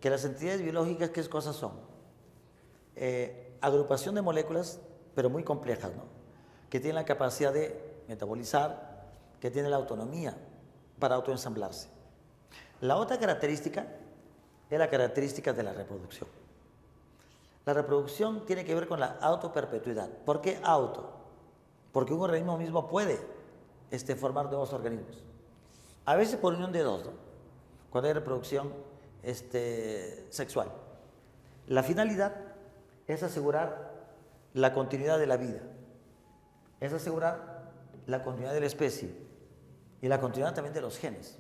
que las entidades biológicas, ¿qué cosas son? Agrupación de moléculas, pero muy complejas, ¿no? Que tienen la capacidad de metabolizar, que tienen la autonomía para autoensamblarse. La otra característica es la característica de la reproducción. La reproducción tiene que ver con la autoperpetuidad. ¿Por qué auto? Porque un organismo mismo puede formar nuevos organismos. A veces por unión de dos, ¿no? Cuando hay reproducción sexual. La finalidad es asegurar la continuidad de la vida, es asegurar la continuidad de la especie y la continuidad también de los genes.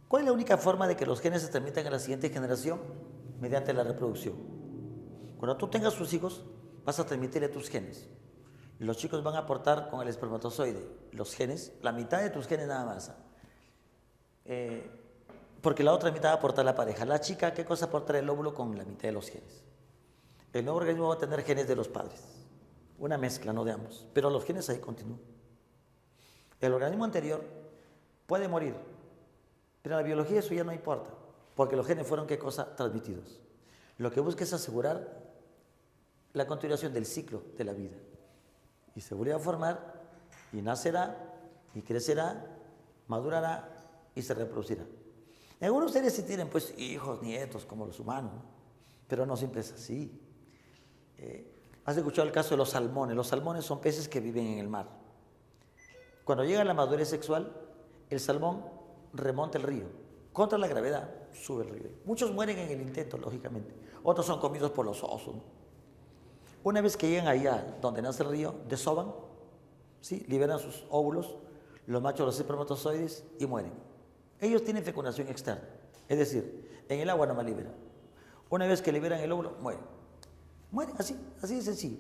¿Cuál es la única forma de que los genes se transmitan a la siguiente generación? Mediante la reproducción. Cuando tú tengas tus hijos, vas a transmitirle tus genes. Los chicos van a aportar con el espermatozoide los genes, la mitad de tus genes nada más. Porque la otra mitad va a aportar la pareja. La chica, ¿qué cosa aportará el óvulo con la mitad de los genes? El nuevo organismo va a tener genes de los padres. Una mezcla, no de ambos. Pero los genes ahí continúan. El organismo anterior puede morir, pero en la biología eso ya no importa, porque los genes fueron, ¿qué cosa? Transmitidos. Lo que busca es asegurar la continuación del ciclo de la vida. Y se vuelve a formar, y nacerá, y crecerá, madurará, y se reproducirá. Algunos seres sí tienen pues hijos, nietos, como los humanos, ¿no? Pero no siempre es así. ¿Has escuchado el caso de los salmones? Los salmones son peces que viven en el mar. Cuando llega la madurez sexual, el salmón remonta el río. Contra la gravedad, sube el río. Muchos mueren en el intento, lógicamente. Otros son comidos por los osos, ¿no? Una vez que llegan allá donde nace el río, desovan, ¿sí? Liberan sus óvulos, los machos los espermatozoides y mueren. Ellos tienen fecundación externa, es decir, en el agua no más liberan. Una vez que liberan el óvulo, mueren. Mueren así de sencillo.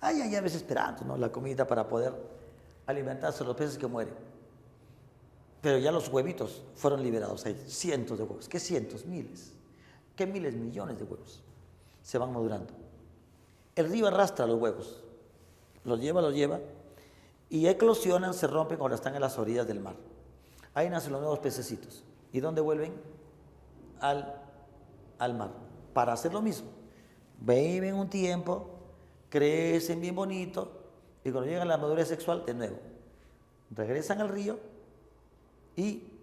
Hay a veces esperando, ¿no? La comida para poder alimentarse los peces que mueren. Pero ya los huevitos fueron liberados. Hay cientos de huevos. ¿Qué cientos? Miles. ¿Qué miles? Millones de huevos. Se van madurando. El río arrastra los huevos. Los lleva. Y eclosionan, se rompen cuando están en las orillas del mar. Ahí nacen los nuevos pececitos. ¿Y dónde vuelven? Al mar. Para hacer lo mismo. Viven un tiempo, crecen bien bonito, y cuando llegan a la madurez sexual, de nuevo, regresan al río y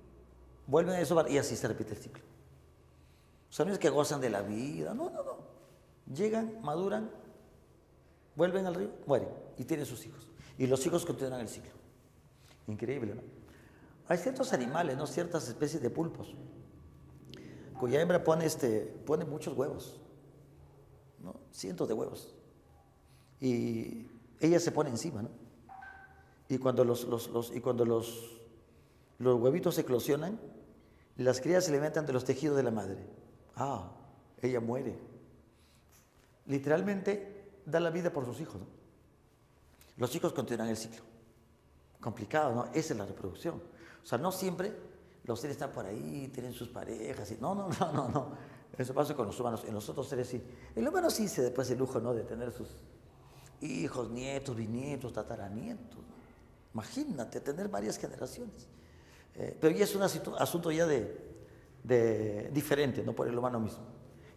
vuelven a desovar, y así se repite el ciclo. Son los que gozan de la vida, no. Llegan, maduran, vuelven al río, mueren, y tienen sus hijos. Y los hijos continúan el ciclo. Increíble, ¿no? Hay ciertos animales, ¿no? Ciertas especies de pulpos, cuya hembra pone muchos huevos, ¿no? Cientos de huevos, y ella se pone encima, ¿no? Y cuando los huevitos eclosionan, las crías se alimentan de los tejidos de la madre. Ella muere. Literalmente da la vida por sus hijos, ¿no? Los hijos continúan el ciclo. Complicado, ¿no? Esa es la reproducción. O sea, no siempre los seres están por ahí, tienen sus parejas, y no. Eso pasa con los humanos. En los otros seres sí. El humano sí se después el lujo, ¿no? De tener sus hijos, nietos, bisnietos, tataranietos. Imagínate, tener varias generaciones. Pero ya es un asunto ya de diferente, no por el humano mismo.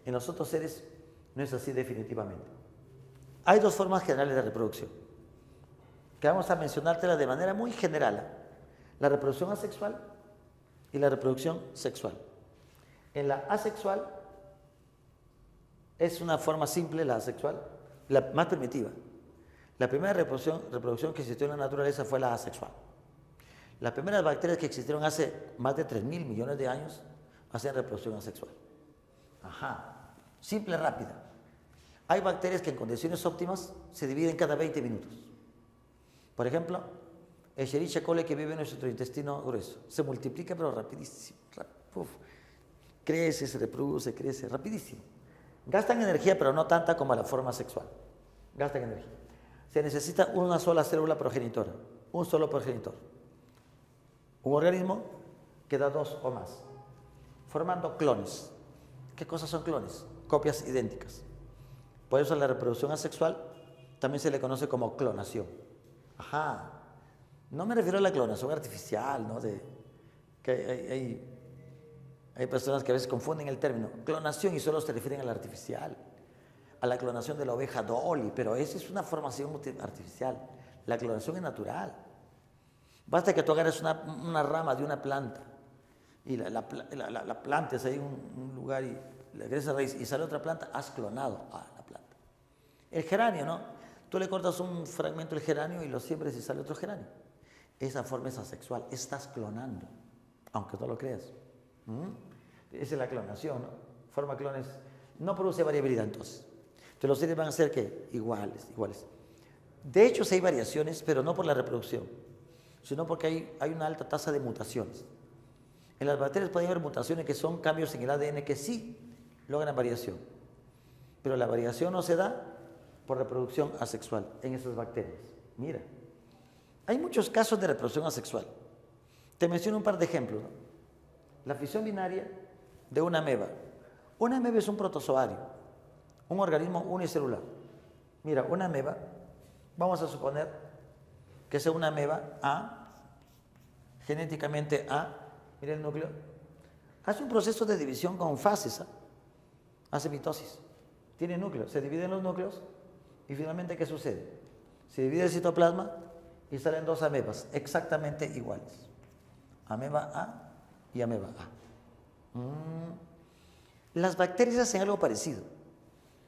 En los otros seres no es así definitivamente. Hay dos formas generales de reproducción, que vamos a mencionártelas de manera muy general. La reproducción asexual y la reproducción sexual. En la asexual es una forma simple, la asexual, la más primitiva. La primera reproducción que existió en la naturaleza fue la asexual. Las primeras bacterias que existieron hace más de 3.000 millones de años hacían reproducción asexual. Simple, rápida. Hay bacterias que en condiciones óptimas se dividen cada 20 minutos. Por ejemplo, Escherichia coli, que vive en nuestro intestino grueso, se multiplica pero rapidísimo. Crece, se reproduce, crece, rapidísimo. Gastan energía, pero no tanta como la forma sexual. Gastan energía. Se necesita una sola célula progenitora, un solo progenitor. Un organismo que da dos o más, formando clones. ¿Qué cosas son clones? Copias idénticas. Por eso la reproducción asexual también se le conoce como clonación. No me refiero a la clonación artificial, ¿no? Que Hay personas que a veces confunden el término clonación y solo se refieren a la artificial, a la clonación de la oveja Dolly, pero esa es una formación artificial. La clonación es natural. Basta que tú agarres una rama de una planta y la plantes ahí en un lugar y le agregas raíz y sale otra planta, has clonado a la planta. El geranio, ¿no? Tú le cortas un fragmento del geranio y lo siembres y sale otro geranio. Esa forma es asexual, estás clonando, aunque no lo creas. Esa es la clonación, ¿no? Forma clones, no produce variabilidad entonces. Entonces los seres van a ser ¿qué? Iguales. De hecho, sí hay variaciones, pero no por la reproducción, sino porque hay una alta tasa de mutaciones. En las bacterias pueden haber mutaciones que son cambios en el ADN que sí logran variación, pero la variación no se da por reproducción asexual en esas bacterias. Mira, hay muchos casos de reproducción asexual. Te menciono un par de ejemplos, ¿no? La fisión binaria de una ameba. Una ameba es un protozoario, un organismo unicelular. Mira, una ameba, vamos a suponer que sea una ameba A, genéticamente A, mira el núcleo, hace un proceso de división con fases, hace mitosis, tiene núcleos, se dividen los núcleos y finalmente ¿qué sucede? Se divide el citoplasma y salen dos amebas exactamente iguales, ameba A y ameba A. Las bacterias hacen algo parecido,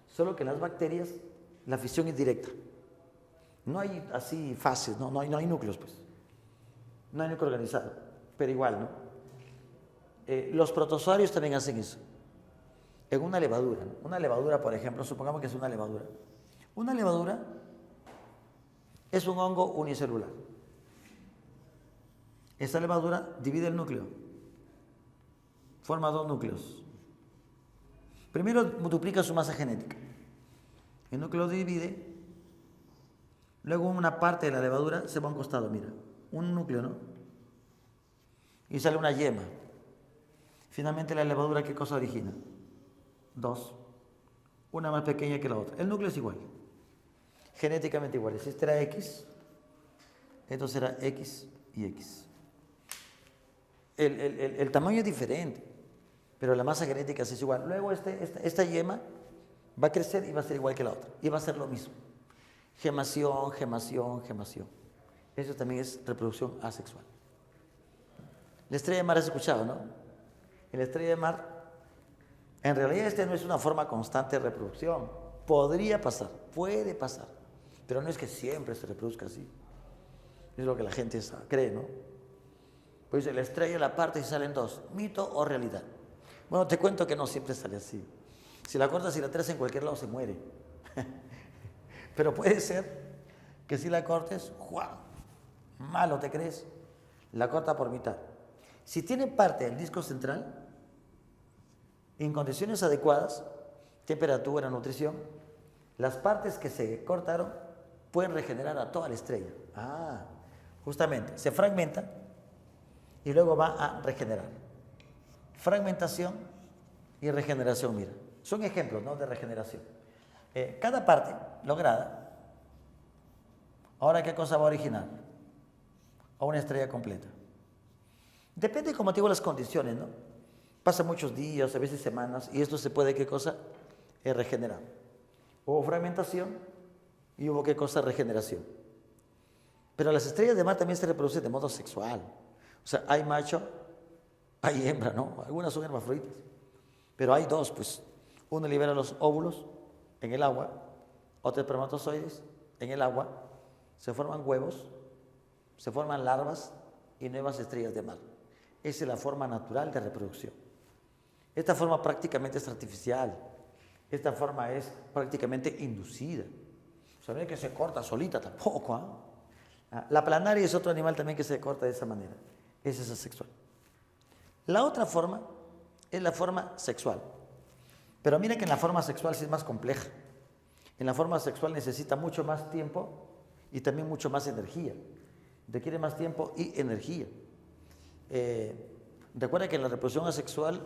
solo que en las bacterias la fisión es directa. No hay así fases, no hay núcleos, pues. No hay núcleo organizado, pero igual, ¿no? Los protozoarios también hacen eso. En una levadura, ¿no? Una levadura, por ejemplo, supongamos que es una levadura. Una levadura es un hongo unicelular. Esta levadura divide el núcleo, forma dos núcleos. Primero duplica su masa genética. El núcleo divide, luego una parte de la levadura se va a un costado, mira, un núcleo, ¿no? Y sale una yema. Finalmente la levadura, ¿qué cosa origina? Dos. Una más pequeña que la otra. El núcleo es igual. Genéticamente igual. Si este era X, esto será X y X. El tamaño es diferente, pero la masa genética es igual. Luego esta yema va a crecer y va a ser igual que la otra. Y va a ser lo mismo. Gemación. Eso también es reproducción asexual. La estrella de mar has escuchado, ¿no? En la estrella de mar, en realidad esta no es una forma constante de reproducción. Podría pasar, puede pasar, pero no es que siempre se reproduzca así. Es lo que la gente cree, ¿no? Pues la estrella la parte y salen dos, mito o realidad. Bueno, te cuento que no siempre sale así. Si la cortas y la traes en cualquier lado se muere. Pero puede ser que si la cortes, ¡guau! Malo te crees, la corta por mitad. Si tiene parte del disco central, en condiciones adecuadas, temperatura, nutrición, las partes que se cortaron pueden regenerar a toda la estrella. Justamente, se fragmenta y luego va a regenerar. Fragmentación y regeneración, mira. Son ejemplos, ¿no?, de regeneración. Cada parte lograda, ahora ¿qué cosa va a originar? A una estrella completa. Depende, como te digo, las condiciones, ¿no? Pasan muchos días, a veces semanas, y esto se puede, ¿qué cosa? Regenerar. Hubo fragmentación y hubo, ¿qué cosa? Regeneración. Pero las estrellas de mar también se reproducen de modo sexual. O sea, hay macho, hay hembra, ¿no? Algunas son hermafroditas. Pero hay dos, pues. Uno libera los óvulos en el agua, otro espermatozoides en el agua, se forman huevos, se forman larvas y nuevas estrellas de mar. Esa es la forma natural de reproducción. Esta forma prácticamente es artificial. Esta forma es prácticamente inducida. O sea, no es que se corta solita tampoco. La planaria es otro animal también que se corta de esa manera. Esa es asexual. La otra forma es la forma sexual. Pero mira que en la forma sexual sí es más compleja. En la forma sexual necesita mucho más tiempo y también mucho más energía. Requiere más tiempo y energía. Recuerda que en la reproducción asexual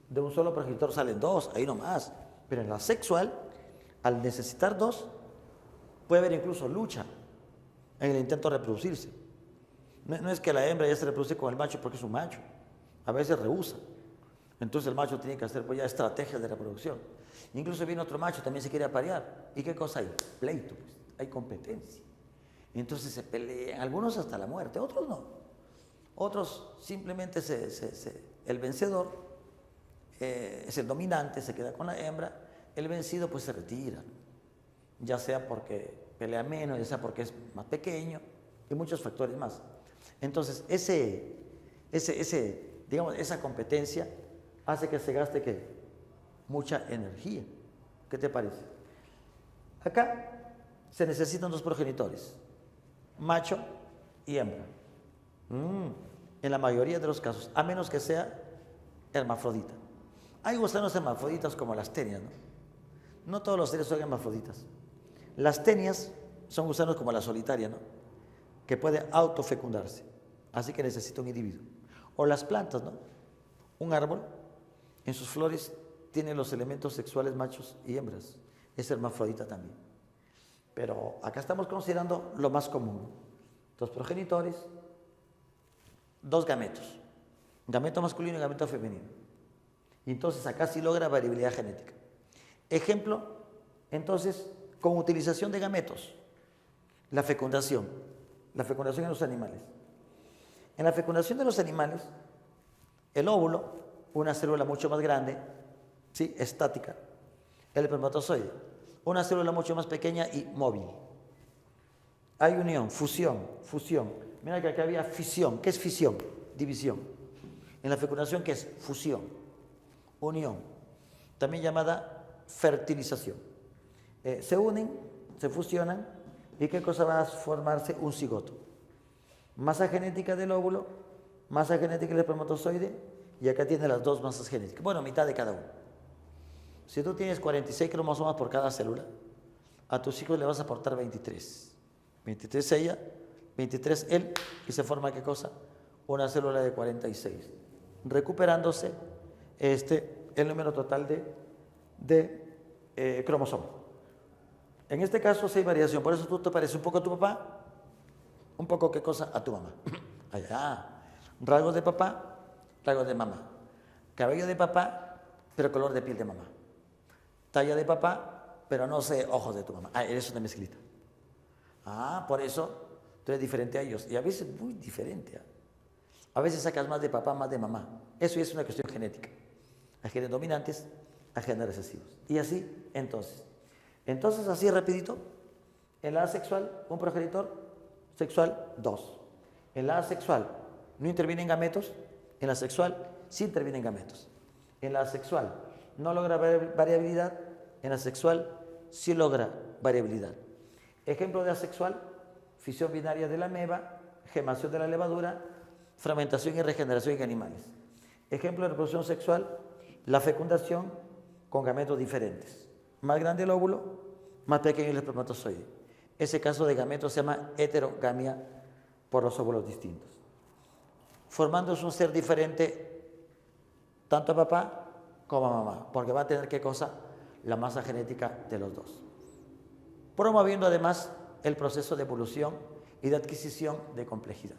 de un solo progenitor salen dos, ahí nomás. Pero en la sexual, al necesitar dos, puede haber incluso lucha en el intento de reproducirse. No es que la hembra ya se reproduce con el macho porque es un macho. A veces rehúsa. Entonces el macho tiene que hacer pues ya estrategias de reproducción. Incluso viene otro macho, también se quiere aparear. ¿Y qué cosa hay? Pleito, pues, hay competencia. Entonces se pelean, algunos hasta la muerte, otros no. Otros simplemente el vencedor es el dominante, se queda con la hembra, el vencido pues se retira, ya sea porque pelea menos, ya sea porque es más pequeño y muchos factores más. Entonces digamos, esa competencia hace que se gaste ¿qué? Mucha energía. ¿Qué te parece? Acá se necesitan dos progenitores, macho y hembra. En la mayoría de los casos, a menos que sea hermafrodita. Hay gusanos hermafroditas como las tenias, ¿no? No todos los seres son hermafroditas. Las tenias son gusanos como la solitaria, ¿no? Que puede autofecundarse, así que necesita un individuo. O las plantas, ¿no? Un árbol, en sus flores, tiene los elementos sexuales machos y hembras. Es hermafrodita también. Pero acá estamos considerando lo más común. Dos progenitores, dos gametos. Gameto masculino y gameto femenino. Y entonces acá sí logra variabilidad genética. Ejemplo, entonces, con utilización de gametos. La fecundación en los animales. En la fecundación de los animales, el óvulo, una célula mucho más grande, ¿sí? Estática, el espermatozoide, una célula mucho más pequeña y móvil. Hay unión, fusión. Mira que acá había fisión. ¿Qué es fisión? División. En la fecundación, ¿qué es? Fusión, unión, también llamada fertilización. Se unen, se fusionan, ¿y qué cosa va a formarse? Un cigoto. Masa genética del óvulo, masa genética del espermatozoide, y acá tiene las dos masas genéticas. Bueno, mitad de cada uno. Si tú tienes 46 cromosomas por cada célula, a tus hijos le vas a aportar 23. 23 ella, 23 él, y se forma ¿qué cosa? Una célula de 46. Recuperándose el número total de cromosomas. En este caso sí hay variación, por eso tú te pareces un poco a tu papá, un poco ¿qué cosa? A tu mamá. Allá. Rasgos de papá, rasgos de mamá. Cabello de papá, pero color de piel de mamá. Talla de papá, pero no sé, ojos de tu mamá. Eres una mezclita. Por eso tú eres diferente a ellos. Y a veces muy diferente. A veces sacas más de papá, más de mamá. Eso ya es una cuestión genética. Hay genes dominantes, hay genes recesivos. Y así, entonces. Entonces, así rapidito, en la asexual, un progenitor, sexual, dos. En la asexual no intervienen gametos, en la sexual sí intervienen gametos. En la asexual no logra variabilidad, en la sexual sí logra variabilidad. Ejemplo de asexual, fisión binaria de la ameba, gemación de la levadura, fragmentación y regeneración en animales. Ejemplo de reproducción sexual, la fecundación con gametos diferentes. Más grande el óvulo, más pequeño el espermatozoide. Ese caso de gametos se llama heterogamia por los óvulos distintos. Formándose un ser diferente tanto a papá como a mamá, porque va a tener ¿qué cosa? La masa genética de los dos. Promoviendo además el proceso de evolución y de adquisición de complejidad.